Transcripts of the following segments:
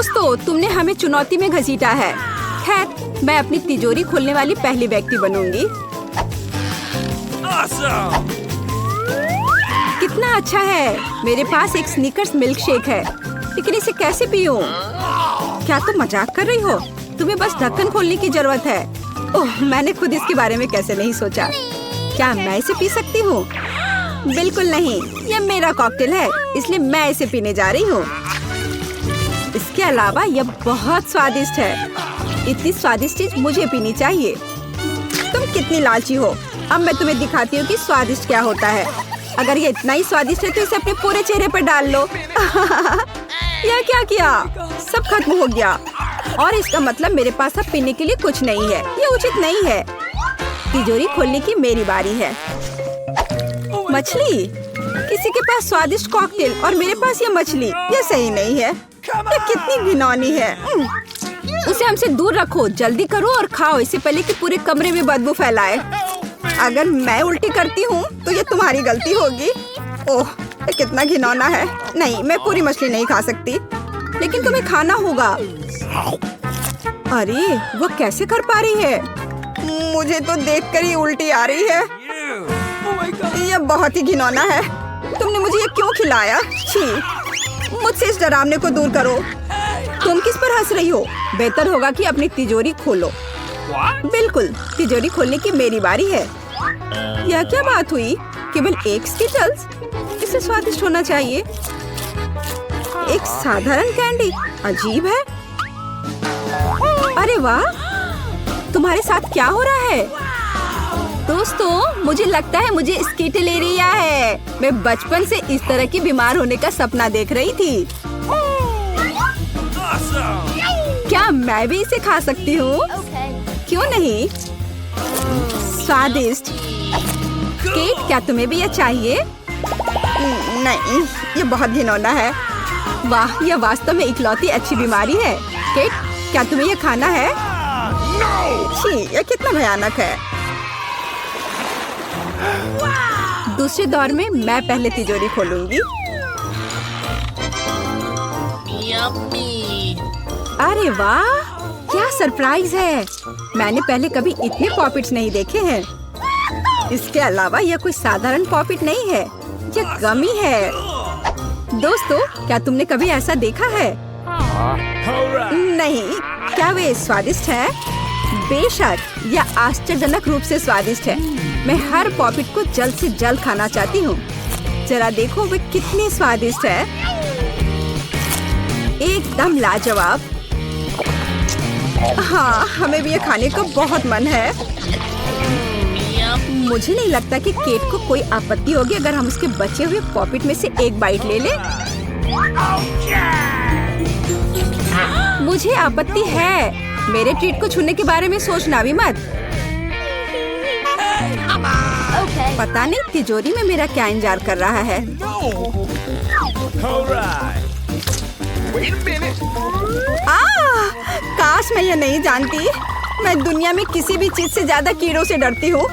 दोस्तों, तुमने हमें चुनौती में घसीटा है। खैर, मैं अपनी तिजोरी खोलने वाली पहली व्यक्ति बनूंगी। कितना अच्छा है। मेरे पास एक स्नीकर्स मिल्क शेक है, लेकिन इसे कैसे पीऊं? क्या तुम मजाक कर रही हो? तुम्हें बस ढक्कन खोलने की जरूरत है। ओह, मैंने खुद इसके बारे में कैसे नहीं सोचा। क्या मैं इसे पी सकती हूँ? बिल्कुल नहीं, यह मेरा कॉकटेल है, इसलिए मैं इसे पीने जा रही हूँ। इसके अलावा यह बहुत स्वादिष्ट है। इतनी स्वादिष्ट चीज मुझे पीनी चाहिए। तुम कितनी लालची हो। अब मैं तुम्हें दिखाती हूँ कि स्वादिष्ट क्या होता है। अगर ये इतना ही स्वादिष्ट है तो इसे अपने पूरे चेहरे पर डाल लो। यह क्या किया? सब खत्म हो गया। और इसका मतलब मेरे पास अब पीने के लिए कुछ नहीं है। ये उचित नहीं है। तिजोरी खोलने की मेरी बारी है। मछली? किसी के पास स्वादिष्ट कॉकटेल और मेरे पास ये मछली। ये सही नहीं है। ये कितनी घिनौनी है। उसे हमसे दूर रखो। जल्दी करो और खाओ, इससे पहले कि पूरे कमरे में बदबू फैलाए। अगर मैं उल्टी करती हूँ तो ये तुम्हारी गलती होगी। ओह, ये कितना घिनौना है। नहीं, मैं पूरी मछली नहीं खा सकती, लेकिन तुम्हें खाना होगा। अरे, वो कैसे कर पा रही है? मुझे तो देखकर ही उल्टी आ रही है। ये बहुत ही घिनौना है। तुमने मुझे ये क्यों खिलाया? छी! मुझसे इस डरावने को दूर करो। तुम किस पर हंस रही हो? बेहतर होगा कि अपनी तिजोरी खोलो। बिल्कुल, तिजोरी खोलने की मेरी बारी है। यह क्या बात हुई? केवल एक स्किटल्स? इसे स्वादिष्ट होना चाहिए। एक साधारण कैंडी? अजीब है। अरे वाह, तुम्हारे साथ क्या हो रहा है? दोस्तों, मुझे लगता है मुझे स्किटलेरिया है। मैं बचपन से इस तरह की बीमार होने का सपना देख रही थी। क्या मैं भी इसे खा सकती हूँ? क्यों नहीं? स्वादिष्ट। केट, क्या तुम्हें भी यह चाहिए? नहीं, ये बहुत घिनौना है। वाह, यह वास्तव में इकलौती अच्छी बीमारी है। केट, क्या तुम्हें यह खाना है? छी, यह कितना भयानक है। दूसरे दौर में मैं पहले तिजोरी खोलूंगी। अरे वाह, क्या सरप्राइज है। मैंने पहले कभी इतने पॉपिट्स नहीं देखे हैं। इसके अलावा यह कोई साधारण पॉपिट नहीं है, यह गमी है। दोस्तों, क्या तुमने कभी ऐसा देखा है? नहीं। क्या वे स्वादिष्ट है? बेशक, यह आश्चर्यजनक रूप से स्वादिष्ट है। मैं हर पॉपिट को जल्द से जल्द खाना चाहती हूँ। जरा देखो वे कितने स्वादिष्ट है। एकदम लाजवाब। हाँ, हमें भी ये खाने का बहुत मन है। मुझे नहीं लगता कि केट को कोई आपत्ति होगी अगर हम उसके बचे हुए पॉपिट में से एक बाइट ले लें। मुझे आपत्ति है। मेरे ट्रीट को छूने के बारे में सोचना भी मत। पता नहीं तिजोरी में मेरा क्या इंतजार कर रहा है। काश मैं ये नहीं जानती। मैं दुनिया में किसी भी चीज से ज्यादा कीड़ों से डरती हूँ।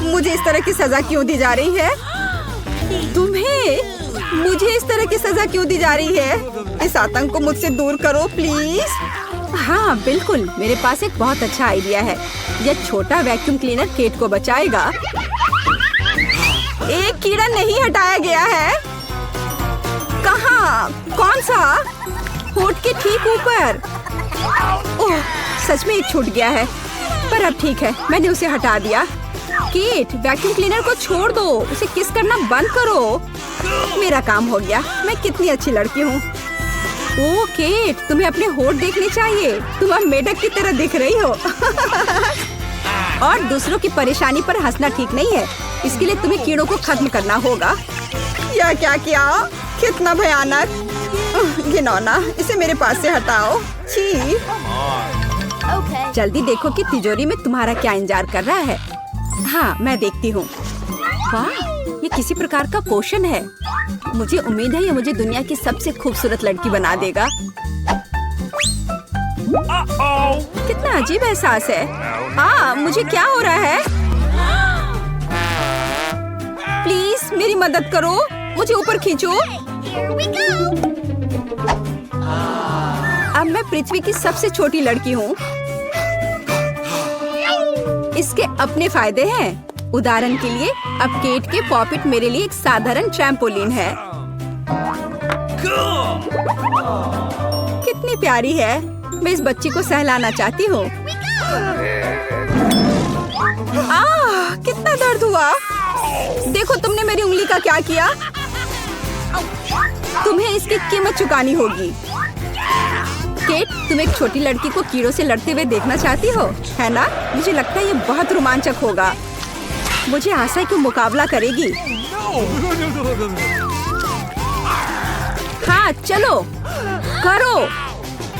मुझे इस तरह की सजा क्यों दी जा रही है? तुम्हें मुझे इस तरह की सजा क्यों दी जा रही है? इस आतंक को मुझसे दूर करो प्लीज। हाँ बिल्कुल, मेरे पास एक बहुत अच्छा आइडिया है। यह छोटा वैक्यूम क्लीनर केट को बचाएगा। एक कीड़ा नहीं हटाया गया है। कहाँ? कौन सा? होठ के ठीक ऊपर। ओह, सच में एक छूट गया है, पर अब ठीक है, मैंने उसे हटा दिया। केट, वैक्यूम क्लीनर को छोड़ दो, उसे किस करना बंद करो। मेरा काम हो गया। मैं कितनी अच्छी लड़की हूँ। ओह केट, तुम्हें अपने होठ देखने चाहिए। तुम अब मेढक की तरह दिख रही हो। और दूसरों की परेशानी पर हंसना ठीक नहीं है। इसके लिए तुम्हें कीड़ों को खत्म करना होगा। यह क्या किया? कितना भयानक, घिनौना। इसे मेरे पास से हटाओ। छी। जल्दी देखो कि तिजोरी में तुम्हारा क्या इंतजार कर रहा है। हाँ, मैं देखती हूँ। वाह, ये किसी प्रकार का पोषण है। मुझे उम्मीद है ये मुझे दुनिया की सबसे खूबसूरत लड़की बना देगा। कितना अजीब एहसास है। मुझे क्या हो रहा है? प्लीज मेरी मदद करो, मुझे ऊपर खींचो। अब मैं पृथ्वी की सबसे छोटी लड़की हूँ। इसके अपने फायदे हैं। उदाहरण के लिए अब केट के पॉपिट मेरे लिए एक साधारण ट्रैम्पोलिन है। कितनी प्यारी है। मैं इस बच्ची को सहलाना चाहती हूँ। कितना दर्द हुआ। देखो तुमने मेरी उंगली का क्या किया। तुम्हें इसकी कीमत चुकानी होगी। केट, तुम एक छोटी लड़की को कीड़ों से लड़ते हुए देखना चाहती हो, है ना? मुझे लगता है ये बहुत रोमांचक होगा। मुझे आशा है कि मुकाबला करेगी। हाँ चलो करो,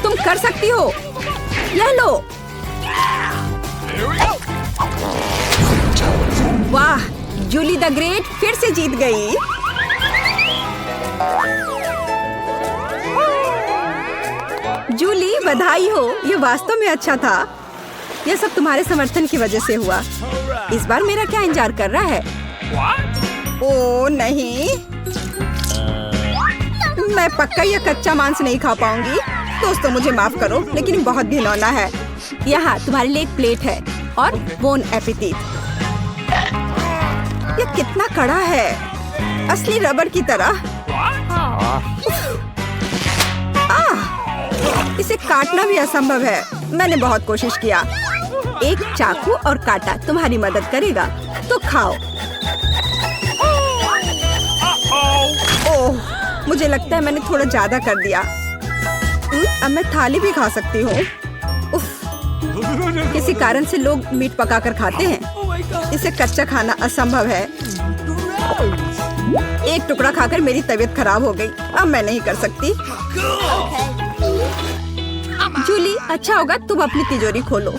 तुम कर सकती हो। ले लो। वाह, जूली द ग्रेट फिर से जीत गई। जूली बधाई हो, ये वास्तव में अच्छा था। यह सब तुम्हारे समर्थन की वजह से हुआ। इस बार मेरा क्या इंतजार कर रहा है? ओह नहीं, मैं पक्का यह कच्चा मांस नहीं खा पाऊंगी। दोस्तों मुझे माफ करो, लेकिन बहुत घिनौना है। यहाँ तुम्हारे लिए एक प्लेट है और बोन एपेटिट। यह कितना कड़ा है, असली रबर की तरह। इसे काटना भी असंभव है। मैंने बहुत कोशिश किया। एक चाकू और कांटा तुम्हारी मदद करेगा, तो खाओ। ओह, मुझे लगता है मैंने थोड़ा ज्यादा कर दिया। अब मैं थाली भी खा सकती हूँ। किसी कारण से लोग मीट पकाकर खाते हैं। इसे कच्चा खाना असंभव है। एक टुकड़ा खाकर मेरी तबीयत खराब हो गई। अब मैं नहीं कर सकती। जूली, अच्छा होगा तुम अपनी तिजोरी खोलो।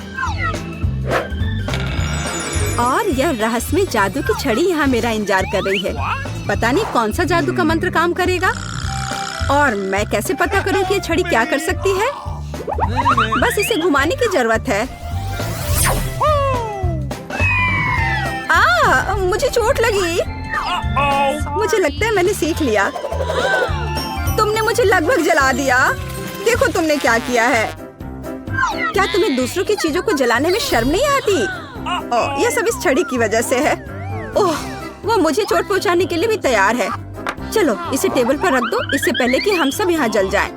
और यह रहस्यमय जादू की छड़ी यहाँ मेरा इंतजार कर रही है। पता नहीं कौन सा जादू का मंत्र काम करेगा। और मैं कैसे पता करूँ कि ये छड़ी क्या कर सकती है? बस इसे घुमाने की जरूरत है। मुझे चोट लगी। मुझे लगता है मैंने सीख लिया। तुमने मुझे लगभग जला दिया। देखो तुमने क्या किया है। क्या तुम्हें दूसरों की चीजों को जलाने में शर्म नहीं आती? ओह, यह सब इस छड़ी की वजह से है। ओह, वो मुझे चोट पहुंचाने के लिए भी तैयार है। चलो इसे टेबल पर रख दो, इससे पहले कि हम सब यहाँ जल जाएं।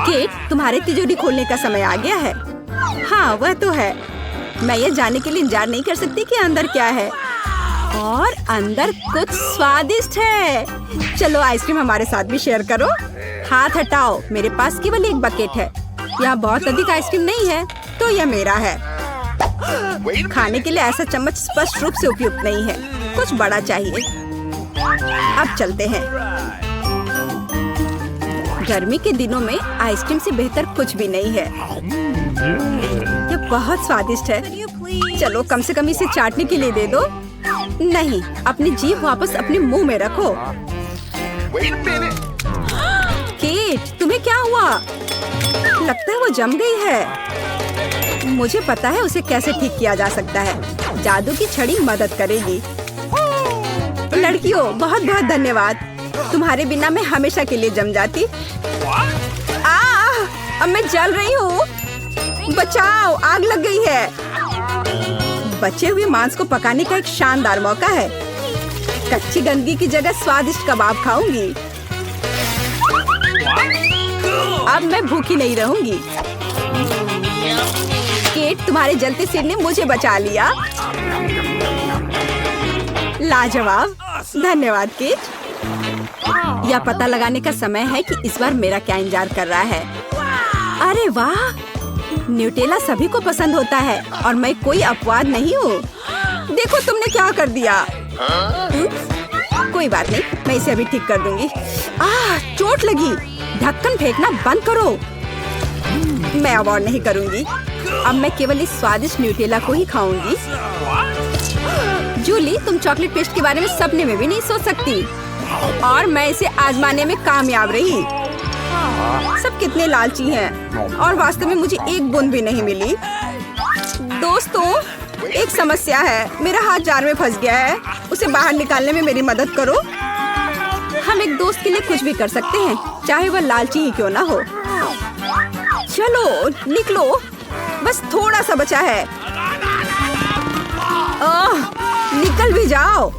केट, तुम्हारे तिजोरी खोलने का समय आ गया है। हाँ वह तो है। मैं ये जानने के लिए इंतजार नहीं कर सकती कि अंदर क्या है। और अंदर कुछ स्वादिष्ट है। चलो आइसक्रीम हमारे साथ भी शेयर करो। हाथ हटाओ, मेरे पास केवल एक बकेट है। यहाँ बहुत अधिक आइसक्रीम नहीं है, तो यह मेरा है। खाने के लिए ऐसा चम्मच स्पष्ट रूप से उपयुक्त नहीं है। कुछ बड़ा चाहिए। अब चलते हैं। गर्मी के दिनों में आइसक्रीम से बेहतर कुछ भी नहीं है। यह बहुत स्वादिष्ट है। चलो कम से कम इसे चाटने के लिए दे दो। नहीं, अपनी जीभ वापस अपने मुंह में रखो। केट, तुम्हें क्या हुआ? लगता है वो जम गई है। मुझे पता है उसे कैसे ठीक किया जा सकता है। जादू की छड़ी मदद करेगी। लड़कियों, बहुत बहुत धन्यवाद। तुम्हारे बिना मैं हमेशा के लिए जम जाती। अब मैं जल रही हूँ। बचाओ, आग लग गई है। बचे हुए मांस को पकाने का एक शानदार मौका है। कच्ची गंदगी की जगह स्वादिष्ट कबाब खाऊंगी। अब मैं भूखी नहीं रहूंगी। केट, तुम्हारे जलते सिर ने मुझे बचा लिया। लाजवाब, धन्यवाद केट। यह पता लगाने का समय है कि इस बार मेरा क्या इंतजार कर रहा है। अरे वाह, न्यूटेला सभी को पसंद होता है और मैं कोई अपवाद नहीं हूँ। देखो तुमने क्या कर दिया। कोई बात नहीं, मैं इसे अभी ठीक कर दूंगी। चोट लगी। ढक्कन फेंकना बंद करो। मैं अब और नहीं करूंगी। अब मैं केवल इस स्वादिष्ट न्यूटेला को ही खाऊंगी। जूली, तुम चॉकलेट पेस्ट के बारे में सपने में भी नहीं सोच सकती। और मैं इसे आजमाने में कामयाब रही। सब कितने लालची हैं और वास्तव में मुझे एक बूंद भी नहीं मिली। दोस्तों, एक समस्या है। मेरा हाथ जार में फंस गया है। उसे बाहर निकालने में मेरी मदद करो। हम एक दोस्त के लिए कुछ भी कर सकते हैं, चाहे वह लालची ही क्यों ना हो। चलो निकलो, बस थोड़ा सा बचा है। निकल भी जाओ।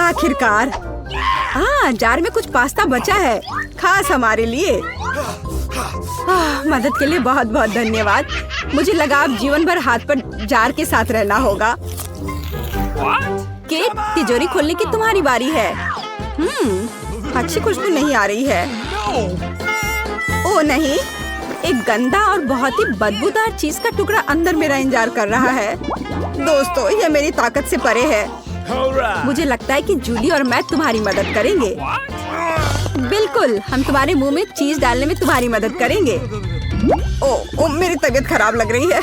आखिरकार। जार में कुछ पास्ता बचा है, खास हमारे लिए। मदद के लिए बहुत बहुत धन्यवाद। मुझे लगा अब जीवन भर हाथ पर जार के साथ रहना होगा। केट, तिजोरी खोलने की तुम्हारी बारी है। अच्छी खुशबू नहीं आ रही है। ओ नहीं, एक गंदा और बहुत ही बदबूदार चीज का टुकड़ा अंदर मेरा इंतजार कर रहा है। दोस्तों, यह मेरी ताकत से परे है। मुझे लगता है कि जूली और मैं तुम्हारी मदद करेंगे। बिल्कुल, हम तुम्हारे मुंह में चीज डालने में तुम्हारी मदद करेंगे। ओ, मेरी तबीयत खराब लग रही है।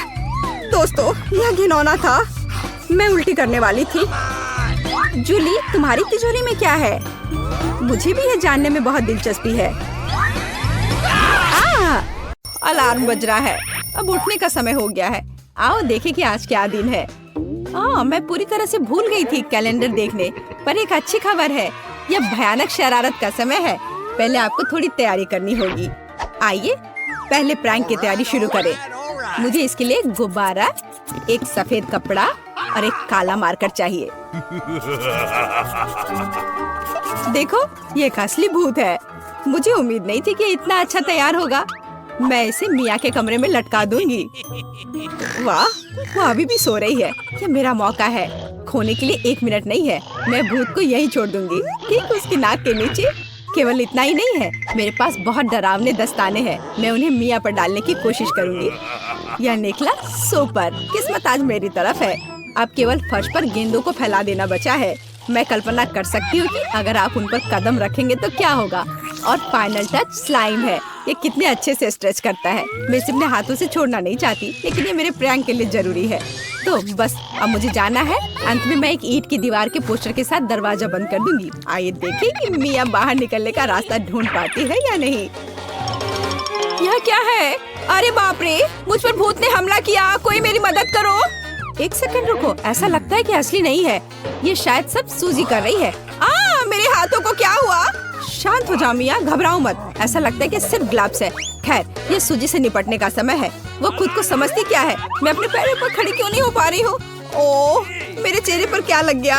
दोस्तों, यह घिनौना था। मैं उल्टी करने वाली थी। जूली, तुम्हारी तिजोरी में क्या है? मुझे भी यह जानने में बहुत दिलचस्पी है। अलार्म बज रहा है। अब उठने का समय हो गया है। आओ देखें कि आज क्या दिन है। मैं पूरी तरह से भूल गई थी कैलेंडर देखने, पर एक अच्छी खबर है। यह भयानक शरारत का समय है। पहले आपको थोड़ी तैयारी करनी होगी। आइए पहले प्रैंक की तैयारी शुरू करें। मुझे इसके लिए एक गुब्बारा, एक सफेद कपड़ा और एक काला मार्कर चाहिए। देखो, ये एक असली भूत है। मुझे उम्मीद नहीं थी कि इतना अच्छा तैयार होगा। मैं इसे मिया के कमरे में लटका दूंगी। वाह, वो अभी भी सो रही है। ये मेरा मौका है। खोने के लिए 1 मिनट नहीं है। मैं भूत को यहीं छोड़ दूंगी, ठीक उसकी नाक के नीचे। केवल इतना ही नहीं है, मेरे पास बहुत डरावने दस्ताने हैं। मैं उन्हें मिया पर डालने की कोशिश करूंगी। यह निकला सुपर। किस्मत आज मेरी तरफ है। अब केवल फर्श पर गेंदों को फैला देना बचा है। मैं कल्पना कर सकती हूँ कि अगर आप उन पर कदम रखेंगे तो क्या होगा। और फाइनल टच स्लाइम है। ये कितने अच्छे से स्ट्रेच करता है। मैं इसे अपने हाथों से छोड़ना नहीं चाहती, लेकिन ये मेरे प्रैंक के लिए जरूरी है। तो बस अब मुझे जाना है। अंत में मैं एक ईंट की दीवार के पोस्टर के साथ दरवाजा बंद कर दूंगी। आइए देखें कि मिया बाहर निकलने का रास्ता ढूंढ पाती है या नहीं। यह क्या है? अरे बाप रे, मुझ पर भूत ने हमला किया। कोई मेरी मदद करो। 1 सेकंड रुको, ऐसा लगता है कि असली नहीं है। ये शायद सब सूजी कर रही है। मेरे हाथों को क्या हुआ? शांत हो जाओ मिया, घबराओ मत। ऐसा लगता है कि सिर्फ ग्लव्स है। खैर, ये सूजी से निपटने का समय है। वो खुद को समझती क्या है? मैं अपने पैरों पर खड़ी क्यों नहीं हो पा रही हूँ? ओह, मेरे चेहरे पर क्या लग गया?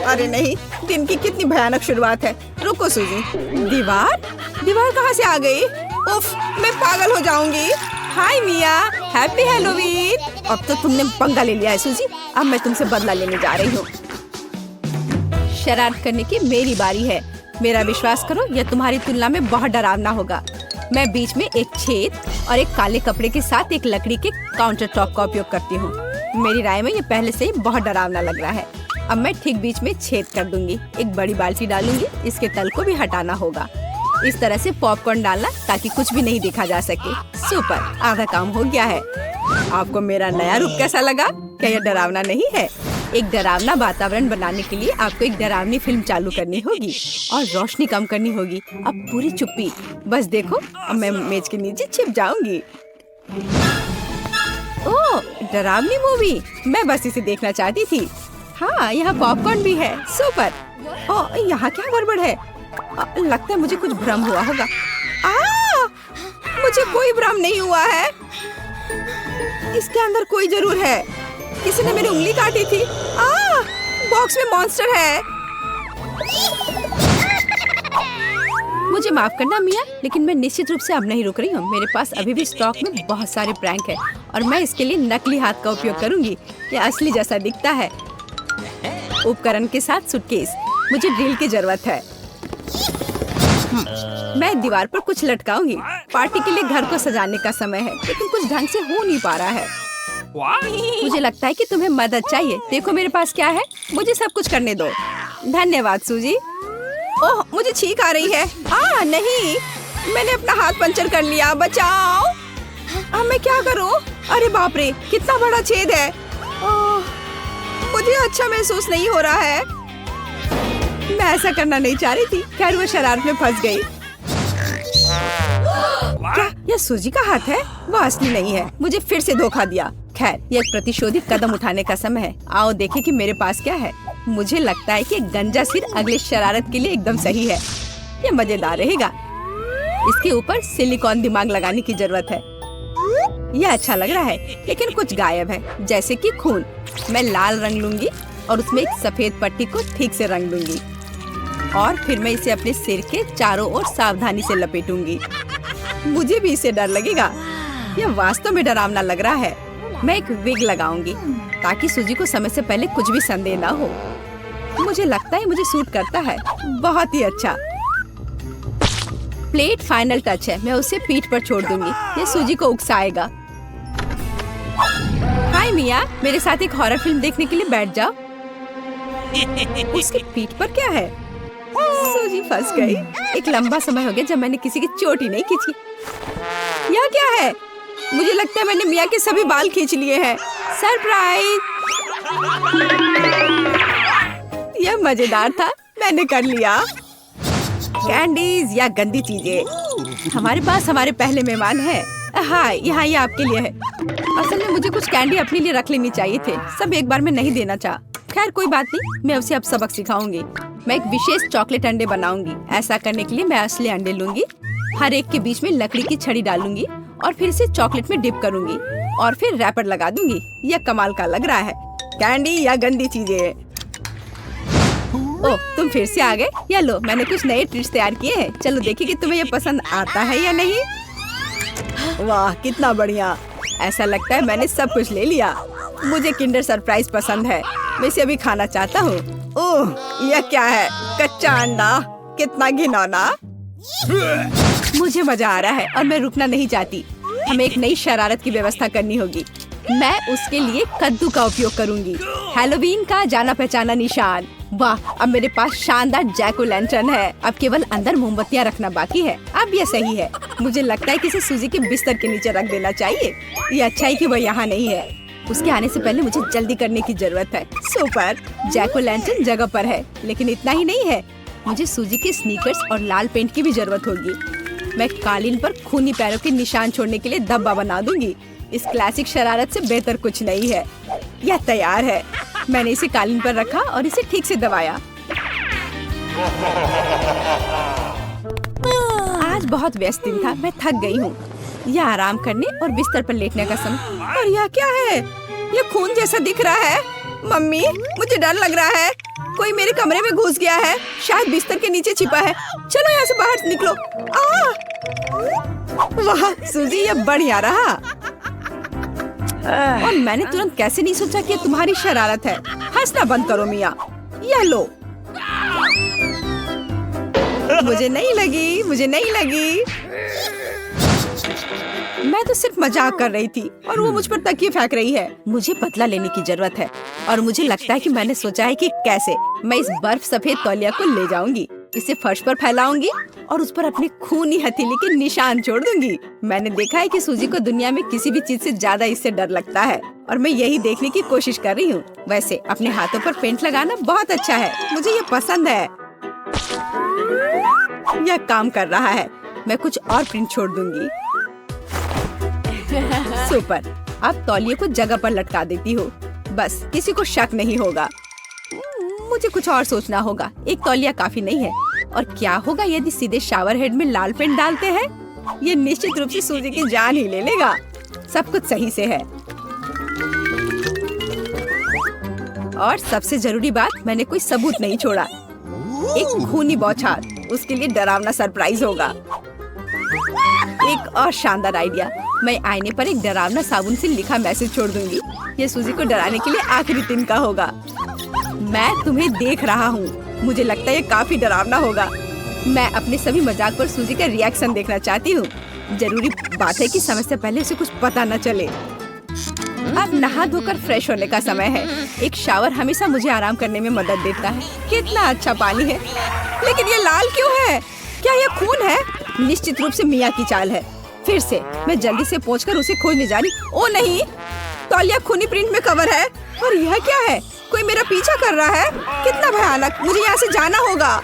अरे नहीं, दिन की कितनी भयानक शुरुआत है। रुको सूजी। दीवार कहाँ से आ गई? उफ, मैं पागल हो जाऊंगी। हाय मिया, हैप्पी हैलोवीन। अब तो तुमने पंगा ले लिया है सूजी। अब मैं तुमसे बदला लेने जा रही हूँ। शरारत करने की मेरी बारी है। मेरा विश्वास करो, यह तुम्हारी तुलना में बहुत डरावना होगा। मैं बीच में एक छेद और एक काले कपड़े के साथ एक लकड़ी के काउंटर टॉप का उपयोग करती हूँ। मेरी राय में ये पहले से ही बहुत डरावना लग रहा है। अब मैं ठीक बीच में छेद कर दूंगी। एक बड़ी बाल्टी डालूंगी। इसके तल को भी हटाना होगा। इस तरह से पॉपकॉर्न डालना ताकि कुछ भी नहीं देखा जा सके। सुपर, आधा काम हो गया है। आपको मेरा नया रूप कैसा लगा? क्या यह डरावना नहीं है? एक डरावना वातावरण बनाने के लिए आपको एक डरावनी फिल्म चालू करनी होगी और रोशनी कम करनी होगी। अब पूरी चुप्पी। बस देखो, अब मैं मेज के नीचे छिप जाऊंगी। ओह, डरावनी मूवी। मैं बस इसे देखना चाहती थी। हाँ, यहाँ पॉपकॉर्न भी है। सुपर। ओह, यहाँ क्या गड़बड़ है? लगता है मुझे कुछ भ्रम हुआ होगा। मुझे कोई भ्रम नहीं हुआ है। इसके अंदर कोई जरूर है। किसी ने मेरी उंगली काटी थी। बॉक्स में मॉन्स्टर है। मुझे माफ करना मिया, लेकिन मैं निश्चित रूप से अब नहीं रुक रही हूँ। मेरे पास अभी भी स्टॉक में बहुत सारे प्रैंक है और मैं इसके लिए नकली हाथ का उपयोग करूंगी। ये असली जैसा दिखता है। उपकरण के साथ सूटकेस। मुझे ड्रिल की जरूरत है। मैं दीवार पर कुछ लटकाऊंगी। पार्टी के लिए घर को सजाने का समय है, लेकिन कुछ ढंग से हो नहीं पा रहा है। मुझे लगता है कि तुम्हें मदद चाहिए। देखो मेरे पास क्या है। मुझे सब कुछ करने दो। धन्यवाद सूजी। ओह, मुझे छींक आ रही है। नहीं, मैंने अपना हाथ पंचर कर लिया। बचाओ। अब मैं क्या करूं? अरे बाप रे, कितना बड़ा छेद है। मुझे अच्छा महसूस नहीं हो रहा है। मैं ऐसा करना नहीं चाह रही थी। खैर, वो शरारत में फंस गई। क्या यह सूजी का हाथ है? वो असली नहीं है। मुझे फिर से धोखा दिया। खैर, यह एक प्रतिशोधी कदम उठाने का समय है। आओ देखें कि मेरे पास क्या है। मुझे लगता है कि गंजा सिर अगले शरारत के लिए एकदम सही है। यह मजेदार रहेगा। इसके ऊपर सिलिकॉन दिमाग लगाने की जरूरत है। यह अच्छा लग रहा है, लेकिन कुछ गायब है, जैसे कि खून। मैं लाल रंग लूंगी और उसमें एक सफेद पट्टी को ठीक से रंग दूंगी और फिर मैं इसे अपने सिर के चारों ओर सावधानी से लपेटूंगी। मुझे भी इससे डर लगेगा। यह वास्तव में डरावना लग रहा है। मैं एक विग लगाऊंगी ताकि सूजी को समय से पहले कुछ भी संदेह ना हो। मुझे लगता है मुझे सूट करता है, बहुत ही अच्छा। प्लेट फाइनल टच है, मैं उसे पीठ पर छोड़ दूंगी, ये सूजी को उकसाएगा। हाय मिया, मेरे साथ एक हॉरर फिल्म देखने के लिए बैठ जाओ। उसकी पीठ पर क्या है? सूजी फंस गई। एक लंबा समय हो गया जब मैंने किसी की चोट ही नहीं खींची। यह क्या है? मुझे लगता है मैंने मिया के सभी बाल खींच लिए हैं। सरप्राइज! यह मजेदार था, मैंने कर लिया। कैंडीज या गंदी चीजें। हमारे पास हमारे पहले मेहमान है। हाँ, यहाँ ये आपके लिए है। असल में मुझे कुछ कैंडी अपने लिए रख लेनी चाहिए थे, सब एक बार में नहीं देना चाहा। खैर कोई बात नहीं, मैं उसे अब सबक सिखाऊंगी। मैं एक विशेष चॉकलेट अंडे बनाऊंगी। ऐसा करने के लिए मैं असली अंडे लूंगी, हर एक के बीच में लकड़ी की छड़ी डालूंगी और फिर इसे चॉकलेट में डिप करूंगी और फिर रैपर लगा दूंगी। यह कमाल का लग रहा है। कैंडी या गंदी चीजें। ओह, तुम फिर से आ गए। या लो, मैंने कुछ नए ट्रिक्स तैयार किए हैं। चलो देखिए कि तुम्हें ये पसंद आता है या नहीं। वाह, कितना बढ़िया। ऐसा लगता है मैंने सब कुछ ले लिया। मुझे किंडर सरप्राइज पसंद है, मैं इसे अभी खाना चाहता हूँ। ओह, यह क्या है? कच्चा अंडा, कितना घिनौना। मुझे मजा आ रहा है और मैं रुकना नहीं चाहती। हमें एक नई शरारत की व्यवस्था करनी होगी। मैं उसके लिए कद्दू का उपयोग करूंगी, हैलोवीन का जाना पहचाना निशान। वाह, अब मेरे पास शानदार जैक ओ लैंटर्न है। अब केवल अंदर मोमबत्तियां रखना बाकी है। अब यह सही है। मुझे लगता है कि इसे सूजी के बिस्तर के नीचे रख देना चाहिए। ये अच्छा है कि वह यहाँ नहीं है। उसके आने से पहले मुझे जल्दी करने की जरूरत है। सुपर, जैक ओ लैंटर्न जगह पर है, लेकिन इतना ही नहीं है। मुझे सूजी के स्नीकर्स और लाल पेंट की भी जरूरत होगी। मैं कालीन पर खूनी पैरों के निशान छोड़ने के लिए धब्बा बना दूंगी। इस क्लासिक शरारत से बेहतर कुछ नहीं है। यह तैयार है। मैंने इसे कालीन पर रखा और इसे ठीक से दबाया। आज बहुत व्यस्त दिन था, मैं थक गई हूँ। यह आराम करने और बिस्तर पर लेटने का समय। और यह क्या है? यह खून जैसा दिख रहा है। मम्मी, मुझे डर लग रहा है। कोई मेरे कमरे में घुस गया है, शायद बिस्तर के नीचे छिपा है। चलो यहाँ से बाहर निकलो। वाह सूजी, यह बढ़िया रहा। और मैंने तुरंत कैसे नहीं सोचा कि तुम्हारी शरारत है। हंसना बंद करो मिया। यह लो। मुझे नहीं लगी। मैं तो सिर्फ मजाक कर रही थी और वो मुझ पर तकिए फेंक रही है। मुझे बदला लेने की जरूरत है और मुझे लगता है कि मैंने सोचा है कि कैसे। मैं इस बर्फ सफेद तौलिया को ले जाऊंगी, इसे फर्श पर फैलाऊंगी और उस पर अपने खूनी हथेली के निशान छोड़ दूंगी। मैंने देखा है कि सूजी को दुनिया में किसी भी चीज से ज्यादा इससे डर लगता है और मैं यही देखने की कोशिश कर रही हूँ। वैसे अपने हाथों पर पेंट लगाना बहुत अच्छा है, मुझे ये पसंद है। यह काम कर रहा है। मैं कुछ और प्रिंट छोड़ दूंगी। सुपर, अब तौलिए को जगह पर लटका देती हूँ, बस किसी को शक नहीं होगा। मुझे कुछ और सोचना होगा। एक तौलिया काफी नहीं है। और क्या होगा यदि सीधे शावर हेड में लाल पेंट डालते हैं? ये निश्चित रूप से सूजी की जान ही ले लेगा। सब कुछ सही से है। और सबसे जरूरी बात, मैंने कोई सबूत नहीं छोड़ा। एक खूनी बौछार, उसके लिए डरावना सरप्राइज होगा। एक और शानदार आइडिया, मैं आईने पर एक डरावना साबुन से लिखा मैसेज छोड़ दूंगी। ये सूजी को डराने के लिए आखिरी दिन का होगा। मैं तुम्हें देख रहा हूँ। मुझे लगता है ये काफी डरावना होगा। मैं अपने सभी मजाक पर सूजी का रिएक्शन देखना चाहती हूँ। जरूरी बात है कि समय से पहले उसे कुछ पता न चले। अब नहा धोकर फ्रेश होने का समय है। एक शावर हमेशा मुझे आराम करने में मदद देता है। कितना अच्छा पानी है, लेकिन ये लाल क्यों है? क्या ये खून है? निश्चित रूप से मिया की चाल है। फिर से मैं जल्दी से पहुंचकर उसे खोजने जा रही। ओ नहीं, तौलिया खूनी प्रिंट में कवर है। और यह क्या है? कोई मेरा पीछा कर रहा है। कितना भयानक, मुझे यहाँ से जाना होगा।